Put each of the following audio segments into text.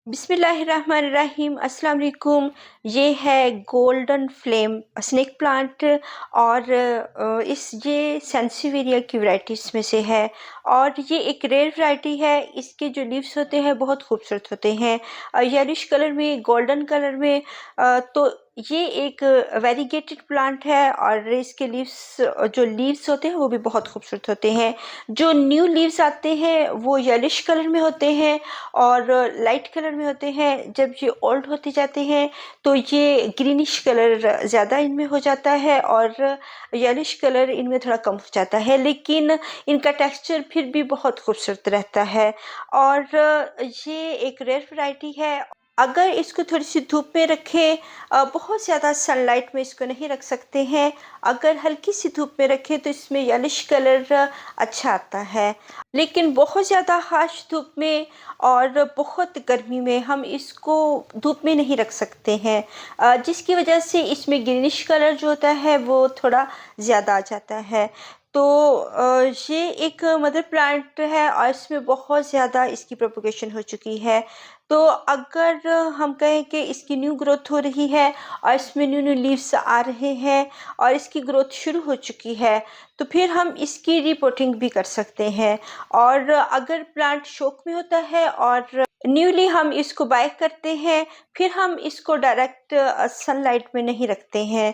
बिस्मिल्लाहिर्रहमानिर्रहीम अस्सलाम वालेकुम। ये है गोल्डन फ्लेम स्नेक प्लांट और ये सेंसिवेरिया की वैरायटीज़ में से है और ये एक रेयर वैरायटी है। इसके जो लीव्स होते हैं बहुत खूबसूरत होते हैं, येलिश कलर में, गोल्डन कलर में। तो ये एक वेरीगेटेड प्लांट है और इसके लीव्स, जो लीव्स होते हैं वो भी बहुत खूबसूरत होते हैं। जो न्यू लीव्स आते हैं वो येलिश कलर में होते हैं और लाइट कलर में होते हैं। जब ये ओल्ड होते जाते हैं तो ये ग्रीनिश कलर ज़्यादा इनमें हो जाता है और येलिश कलर इनमें थोड़ा कम हो जाता है, लेकिन इनका टेक्सचर फिर भी बहुत खूबसूरत रहता है। और ये एक रेयर वैरायटी है। अगर इसको थोड़ी सी धूप में रखें, बहुत ज़्यादा सनलाइट में इसको नहीं रख सकते हैं। अगर हल्की सी धूप में रखें तो इसमें येलिश कलर अच्छा आता है, लेकिन बहुत ज़्यादा हार्श धूप में और बहुत गर्मी में हम इसको धूप में नहीं रख सकते हैं, जिसकी वजह से इसमें ग्रीनिश कलर जो होता है वो थोड़ा ज़्यादा आ जाता है। तो ये एक मदर प्लांट है और इसमें बहुत ज़्यादा इसकी प्रोपगेशन हो चुकी है। तो अगर हम कहें कि इसकी न्यू ग्रोथ हो रही है और इसमें न्यू न्यू लीव्स आ रहे हैं और इसकी ग्रोथ शुरू हो चुकी है, तो फिर हम इसकी रिपोर्टिंग भी कर सकते हैं। और अगर प्लांट शौक में होता है और न्यूली हम इसको बाय करते हैं, फिर हम इसको डायरेक्ट सनलाइट में नहीं रखते हैं।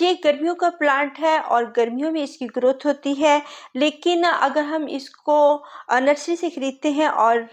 ये गर्मियों का प्लांट है और गर्मियों में इसकी ग्रोथ होती है, लेकिन अगर हम इसको नर्सरी से ख़रीदते हैं और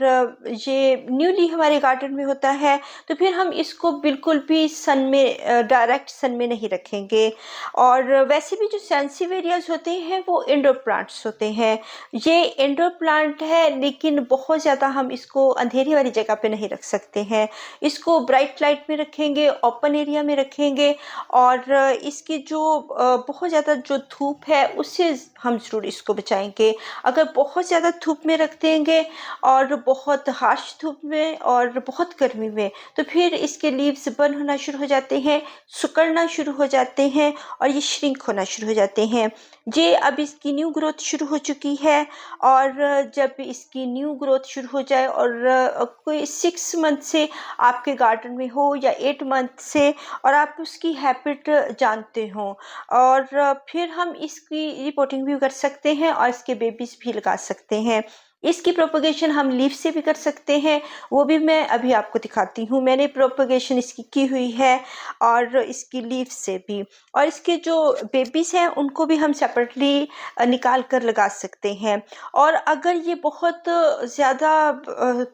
ये न्यूली हमारे गार्डन में होता है, तो फिर हम इसको बिल्कुल भी सन में, डायरेक्ट सन में नहीं रखेंगे। और वैसे भी जो सेंसिवेरियाज होते हैं वो इंडोर प्लांट्स होते हैं। ये इंडोर प्लांट है, लेकिन बहुत ज़्यादा हम इसको अंधेरी वाली जगह पे नहीं रख सकते हैं। इसको ब्राइट लाइट में रखेंगे, ओपन एरिया में रखेंगे और इसकी जो बहुत ज़्यादा जो धूप है उससे हम ज़रूर इसको बचाएंगे। अगर बहुत ज़्यादा धूप में रख देंगे और बहुत हार्श धूप में और बहुत गर्मी में, तो फिर इसके लीव्स बर्न होना शुरू हो जाते हैं, सिकुड़ना शुरू हो जाते हैं और ये श्रिंक होना शुरू हो जाते हैं। ये अब इसकी न्यू ग्रोथ शुरू हो चुकी है और जब इसकी न्यू ग्रोथ शुरू हो जाए और कोई 6 मंथ से आपके गार्डन में हो या 8 मंथ से, और आप उसकी हैबिट जानते हो, और फिर हम इसकी रिपोर्टिंग भी कर सकते हैं और इसके बेबीज भी लगा सकते हैं। इसकी प्रोपगेशन हम लीफ से भी कर सकते हैं, वो भी मैं अभी आपको दिखाती हूँ। मैंने प्रोपगेशन इसकी की हुई है और इसकी लीफ से भी, और इसके जो बेबीज हैं उनको भी हम सेपरेटली निकाल कर लगा सकते हैं। और अगर ये बहुत ज़्यादा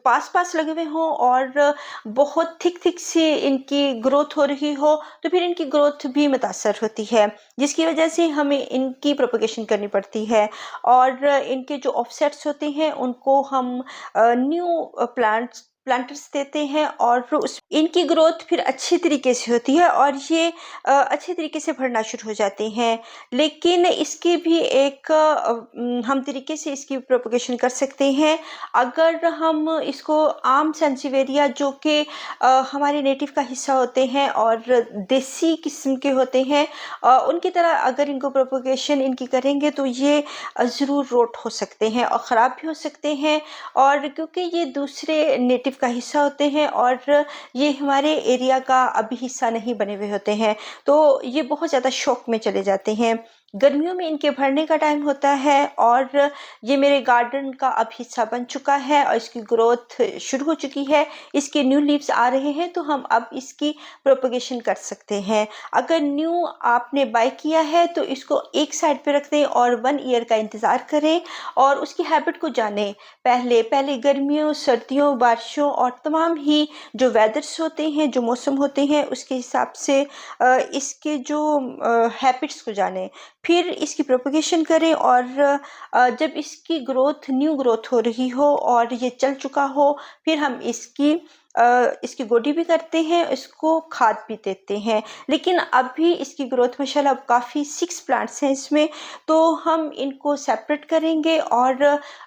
पास पास लगे हुए हों और बहुत थिक थिक से इनकी ग्रोथ हो रही हो, तो फिर इनकी ग्रोथ भी मुतासर होती है, जिसकी वजह से हमें इनकी प्रोपगेशन करनी पड़ती है। और इनके जो ऑफसेट्स होते हैं उनको हम न्यू प्लांटर्स देते हैं और इनकी ग्रोथ फिर अच्छी तरीके से होती है और ये अच्छे तरीके से बढ़ना शुरू हो जाते हैं। लेकिन इसके भी एक हम तरीके से इसकी प्रोपगेशन कर सकते हैं। अगर हम इसको आम सेंसिवेरिया जो कि हमारे नेटिव का हिस्सा होते हैं और देसी किस्म के होते हैं, उनकी तरह अगर इनको प्रोपगेशन इनकी करेंगे तो ये ज़रूर रोट हो सकते हैं और ख़राब भी हो सकते हैं। और क्योंकि ये दूसरे नेटिव का हिस्सा होते हैं और ये हमारे एरिया का अभी हिस्सा नहीं बने हुए होते हैं, तो ये बहुत ज़्यादा शौक में चले जाते हैं। गर्मियों में इनके भरने का टाइम होता है और ये मेरे गार्डन का अब हिस्सा बन चुका है और इसकी ग्रोथ शुरू हो चुकी है। इसके न्यू लीव्स आ रहे हैं, तो हम अब इसकी प्रोपगेशन कर सकते हैं। अगर न्यू आपने बाय किया है तो इसको एक साइड पे रख दें और 1 ईयर का इंतज़ार करें और उसकी हैबिट को जानें। पहले पहले गर्मियों, सर्दियों, बारिशों और तमाम ही जो वेदर्स होते हैं, जो मौसम होते हैं, उसके हिसाब से इसके जो हैबिट्स को जानें, फिर इसकी प्रोपगेशन करें। और जब इसकी ग्रोथ, न्यू ग्रोथ हो रही हो और ये चल चुका हो, फिर हम इसकी गोडी भी करते हैं, इसको खाद भी देते हैं। लेकिन अभी इसकी ग्रोथ माशाल्लाह अब काफ़ी 6 प्लांट्स हैं इसमें, तो हम इनको सेपरेट करेंगे और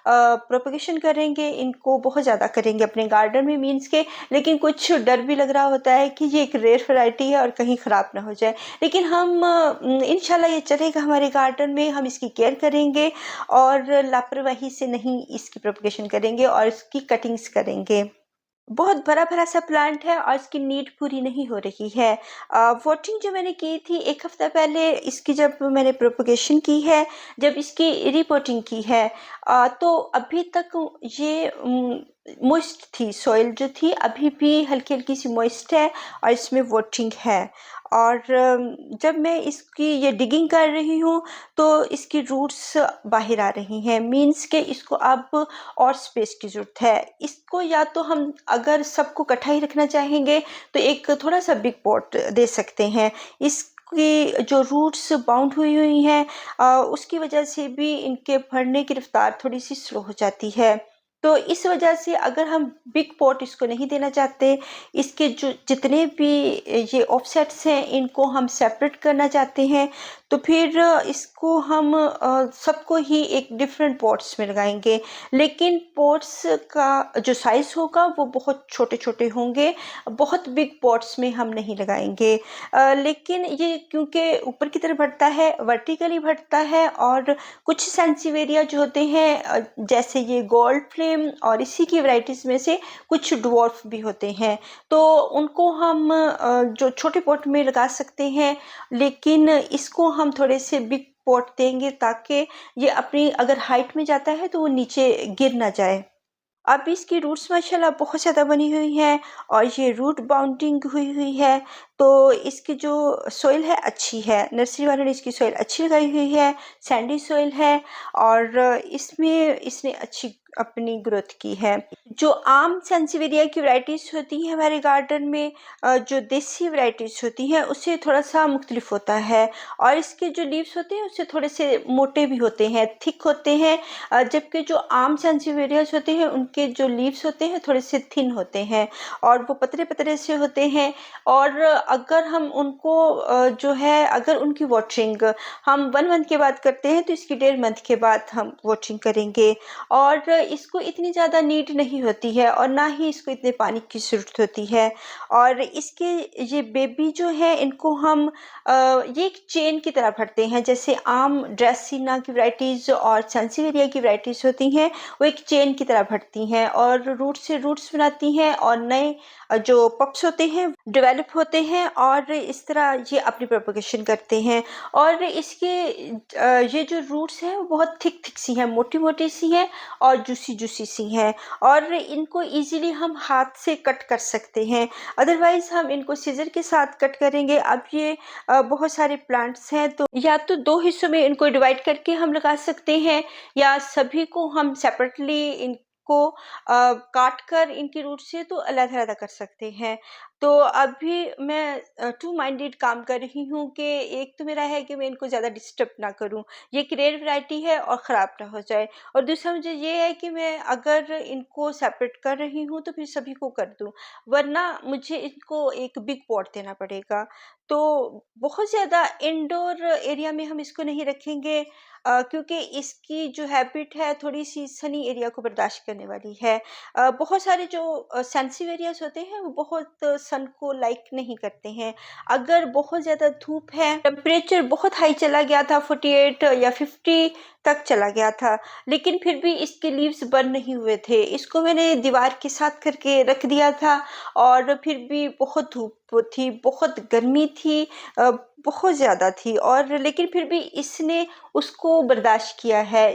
प्रोपगेशन करेंगे, इनको बहुत ज़्यादा करेंगे अपने गार्डन में, मीन्स के। लेकिन कुछ डर भी लग रहा होता है कि ये एक रेयर वैरायटी है और कहीं ख़राब ना हो जाए, लेकिन हम इंशाल्लाह ये चलेगा हमारे गार्डन में। हम इसकी केयर करेंगे और लापरवाही से नहीं इसकी प्रोपगेशन करेंगे और इसकी कटिंग्स करेंगे। बहुत बड़ा-भरा सा प्लांट है और इसकी नीड पूरी नहीं हो रही है। वॉटिंग जो मैंने की थी 1 हफ्ता पहले, इसकी जब मैंने प्रोपगेशन की है, जब इसकी रिपोर्टिंग की है, तो अभी तक ये मॉइस्ट थी, सॉइल जो थी अभी भी हल्की-हल्की सी मॉइस्ट है और इसमें वॉटिंग है। और जब मैं इसकी ये डिगिंग कर रही हूँ तो इसकी रूट्स बाहर आ रही हैं, मीन्स के इसको अब और स्पेस की ज़रूरत है। इसको या तो हम अगर सबको इकट्ठा ही रखना चाहेंगे तो एक थोड़ा-सा बिग पॉट दे सकते हैं। इसकी जो रूट्स बाउंड हुई हुई हैं, उसकी वजह से भी इनके बढ़ने की रफ़्तार थोड़ी-सी स्लो हो जाती है। तो इस वजह से अगर हम बिग पॉट इसको नहीं देना चाहते, इसके जो जितने भी ये ऑफसेट्स हैं इनको हम सेपरेट करना चाहते हैं, तो फिर इसको हम सबको ही एक डिफरेंट पॉट्स में लगाएँगे। लेकिन पॉट्स का जो साइज़ होगा वो बहुत छोटे-छोटे होंगे, बहुत बिग पॉट्स में हम नहीं लगाएँगे। लेकिन ये क्योंकि ऊपर की तरफ बढ़ता है, वर्टिकली बढ़ता है, और कुछ सैंसिवेरिया जो होते हैं जैसे ये गोल्ड फ्लेम और इसी की वैराइटीज़ में से कुछ ड्वार्फ भी होते हैं, तो उनको हम जो छोटे पॉट में लगा सकते हैं, लेकिन इसको हम थोड़े से बिग पॉट देंगे ताकि ये अपनी अगर हाइट में जाता है तो वो नीचे गिर ना जाए। अब इसकी रूट्स माशाल्लाह बहुत ज़्यादा बनी हुई हैं और ये रूट बाउंडिंग हुई हुई है, तो इसकी जो सॉइल है अच्छी है। नर्सरी वालों ने इसकी सॉइल अच्छी लगाई हुई है, सैंडी सॉइल है, और इसमें इसने अच्छी अपनी ग्रोथ की है। जो आम सेंसिवेरिया की वैराइटीज़ होती हैं हमारे गार्डन में, जो देसी वैराइटीज़ होती हैं उससे थोड़ा-सा मुख्तलिफ होता है, और इसके जो लीव्स होते हैं उससे थोड़े से मोटे भी होते हैं, थिक होते हैं, जबकि जो आम सेंसिवेरियाज होते हैं उनके जो लीव्स होते हैं थोड़े से थिन होते हैं और वो पतले-पतले से होते हैं। और अगर हम उनको जो है अगर उनकी वाटरिंग हम 1 मंथ के बाद करते हैं तो इसकी 1.5 मंथ के बाद हम वाटरिंग करेंगे, और इसको इतनी ज़्यादा नीड नहीं होती है और ना ही इसको इतने पानी की ज़रूरत होती है। और इसके ये बेबी जो है इनको हम ये एक चेन की तरह भरते हैं, जैसे आम ड्रेसिना की वैराइटीज़ और सेंसिवेरिया की वैराइटीज़ होती हैं, वो एक चेन की तरह भरती हैं और रूट से रूट्स बनाती हैं और नए जो पप्स होते हैं डेवलप होते हैं, और इस तरह ये अपनी प्रोपगेशन करते हैं। और इसके ये जो रूट्स हैं वो बहुत थिक थिक सी हैं, मोटी मोटी सी हैं और जूसी जूसी सी हैं, और इनको इजीली हम हाथ से कट कर सकते हैं, अदरवाइज हम इनको सीजर के साथ कट करेंगे। अब ये बहुत सारे प्लांट्स हैं, तो या तो 2 हिस्सों में इनको डिवाइड करके हम लगा सकते हैं, या सभी को हम सेपरेटली इनको काट कर इनकी रूट से तो अलग-अलग कर सकते हैं। तो अभी मैं टू माइंडेड काम कर रही हूँ कि एक तो मेरा है कि मैं इनको ज़्यादा डिस्टर्ब ना करूँ, ये एक रेयर वैरायटी है और ख़राब ना हो जाए, और दूसरा मुझे ये है कि मैं अगर इनको सेपरेट कर रही हूँ तो फिर सभी को कर दूँ, वरना मुझे इनको एक बिग पॉट देना पड़ेगा। तो बहुत ज़्यादा इंडोर एरिया में हम इसको नहीं रखेंगे, क्योंकि इसकी जो हैबिट है थोड़ी-सी सनी एरिया को बर्दाश्त करने वाली है। बहुत सारे जो सेंसिटिव एरियाज़ होते हैं वो बहुत सन को लाइक नहीं करते हैं। अगर बहुत ज़्यादा धूप है, टेम्परेचर बहुत हाई चला गया था, 48 या 50 तक चला गया था, लेकिन फिर भी इसके लीव्स बर्न नहीं हुए थे। इसको मैंने दीवार के साथ करके रख दिया था और फिर भी बहुत धूप थी, बहुत गर्मी थी, बहुत ज़्यादा थी, और लेकिन फिर भी इसने उसको बर्दाश्त किया है।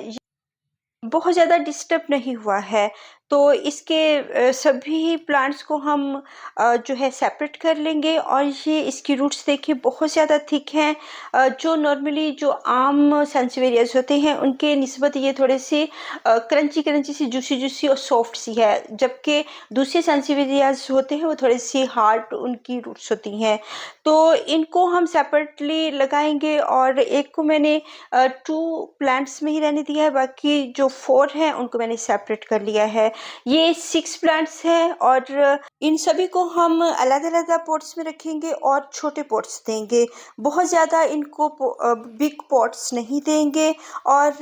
बहुत ज़्यादा डिस्टर्ब नहीं हुआ है, तो इसके सभी प्लांट्स को हम जो है सेपरेट कर लेंगे, और ये इसकी रूट्स देखिए बहुत ज़्यादा थिक हैं। जो नॉर्मली जो आम सेंसिवेरियाज होते हैं उनके निस्बत ये थोड़े से क्रंची क्रंची सी, जूसी जूसी और सॉफ्ट सी है, जबकि दूसरे सेंसिवेरियाज होते हैं वो थोड़ी सी हार्ड उनकी रूट्स होती हैं। तो इनको हम सेपरेटली लगाएंगे, और एक को मैंने 2 प्लांट्स में ही रहने दिया है, बाकी जो 4 हैं उनको मैंने सेपरेट कर लिया है। ये 6 प्लांट्स हैं, और इन सभी को हम अलग-अलग पॉट्स में रखेंगे और छोटे पॉट्स देंगे। बहुत ज़्यादा इनको बिग पॉट्स नहीं देंगे, और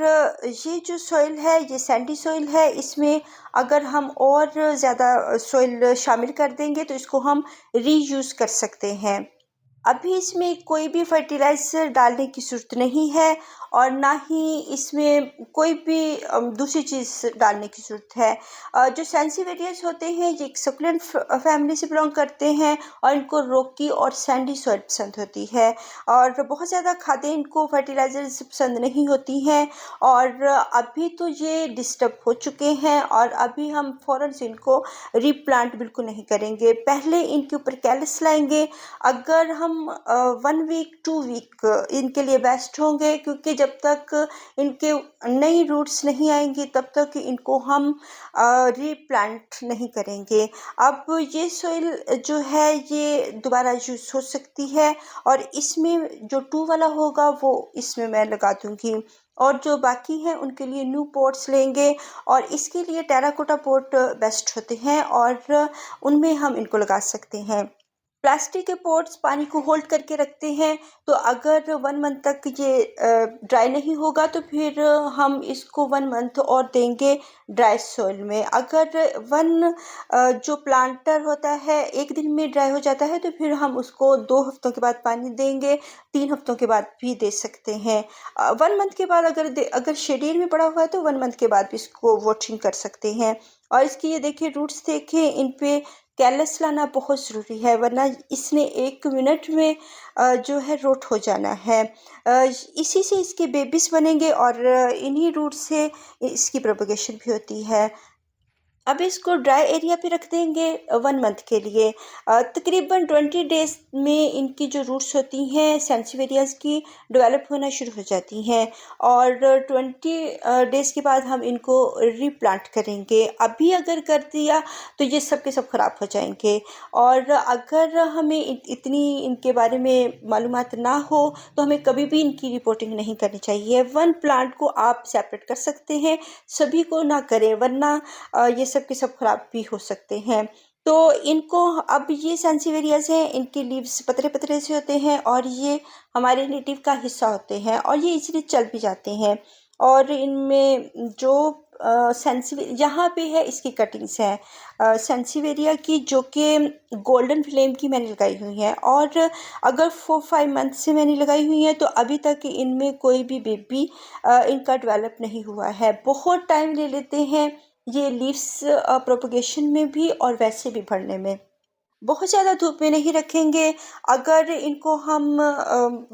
ये जो सॉइल है ये सैंडी सॉइल है, इसमें अगर हम और ज़्यादा सॉइल शामिल कर देंगे तो इसको हम रीयूज़ कर सकते हैं। अभी इसमें कोई भी फर्टिलाइज़र डालने की ज़रूरत नहीं है और ना ही इसमें कोई भी दूसरी चीज़ डालने की ज़रूरत है। जो सैंसिवेरियस होते हैं ये एक सक्युलेंट फैमिली से बिलॉन्ग करते हैं और इनको रॉकी और सैंडी सॉइल पसंद होती है और बहुत ज़्यादा खादें इनको फर्टिलाइज़र्स पसंद नहीं होती हैं और अभी तो ये डिस्टर्ब हो चुके हैं और अभी हम फ़ौरन से इनको रीप्लांट बिल्कुल नहीं करेंगे। पहले इनके ऊपर कैलस लाएँगे। अगर हम 1 वीक 2 वीक इनके लिए बेस्ट होंगे क्योंकि जब तक इनके नई रूट्स नहीं आएंगी तब तक इनको हम रीप्लांट नहीं करेंगे। अब ये सोइल जो है ये दोबारा यूज़ हो सकती है और इसमें जो 2 वाला होगा वो इसमें मैं लगा दूंगी और जो बाकी हैं उनके लिए न्यू पॉट्स लेंगे और इसके लिए टेराकोटा पॉट बेस्ट होते हैं और उनमें हम इनको लगा सकते हैं। प्लास्टिक के पॉट्स पानी को होल्ड करके रखते हैं तो अगर 1 मंथ तक ये ड्राई नहीं होगा तो फिर हम इसको 1 मंथ और देंगे ड्राई सॉइल में। अगर जो प्लांटर होता है 1 दिन में ड्राई हो जाता है तो फिर हम उसको 2 हफ्तों के बाद पानी देंगे, 3 हफ्तों के बाद भी दे सकते हैं। 1 मंथ के बाद अगर शेड में पड़ा हुआ है तो 1 मंथ के बाद भी इसको वॉटरिंग कर सकते हैं। और इसकी ये देखिए रूट्स देखें, इन पे कैलस लाना बहुत ज़रूरी है वरना इसने 1 मिनट में जो है रोट हो जाना है। इसी से इसके बेबीज़ बनेंगे और इन्हीं रूट से इसकी प्रोपगेशन भी होती है। अब इसको ड्राई एरिया पे रख देंगे 1 मंथ के लिए। तकरीबन 20 डेज़ में इनकी जो रूट्स होती हैं सेंसिवेरियाज़ की डेवलप होना शुरू हो जाती हैं और 20 डेज़ के बाद हम इनको रीप्लांट करेंगे। अभी अगर कर दिया तो ये सब के सब ख़राब हो जाएंगे और अगर हमें इतनी इनके बारे में मालूमात ना हो तो हमें कभी भी इनकी रिपोर्टिंग नहीं करनी चाहिए। 1 प्लांट को आप सेपरेट कर सकते हैं, सभी को ना करें वरना ये सब के सब ख़राब भी हो सकते हैं। तो इनको अब ये सेंसिवेरियाज़ हैं, इनके लीव्स पतले-पतले से होते हैं और ये हमारे नेटिव का हिस्सा होते हैं और ये इज़िली चल भी जाते हैं और इनमें जो यहाँ पे है इसकी कटिंग्स हैं सेंसिवेरिया की जो कि गोल्डन फ्लेम की मैंने लगाई हुई हैं और अगर 4-5 मंथ से मैंने लगाई हुई हैं तो अभी तक इनमें कोई भी बेबी इनका डेवलप नहीं हुआ है। बहुत टाइम ले लेते हैं ये लीव्स प्रोपगेशन में भी और वैसे भी बढ़ने में। बहुत ज़्यादा धूप में नहीं रखेंगे। अगर इनको हम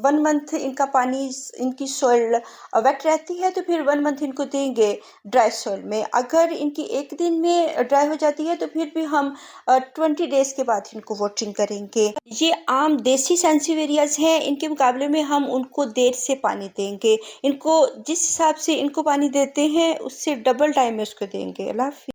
1 मंथ इनका पानी इनकी सॉइल वेट रहती है तो फिर 1 मंथ इनको देंगे ड्राई सॉइल में। अगर इनकी 1 दिन में ड्राई हो जाती है तो फिर भी हम 20 डेज़ के बाद इनको वाटरिंग करेंगे। ये आम देसी सेंसिवेरियाज़ हैं, इनके मुकाबले में हम उनको देर से पानी देंगे। इनको जिस हिसाब से इनको पानी देते हैं उससे डबल टाइम में उसको देंगे। अल्लाह हाफ़िज़।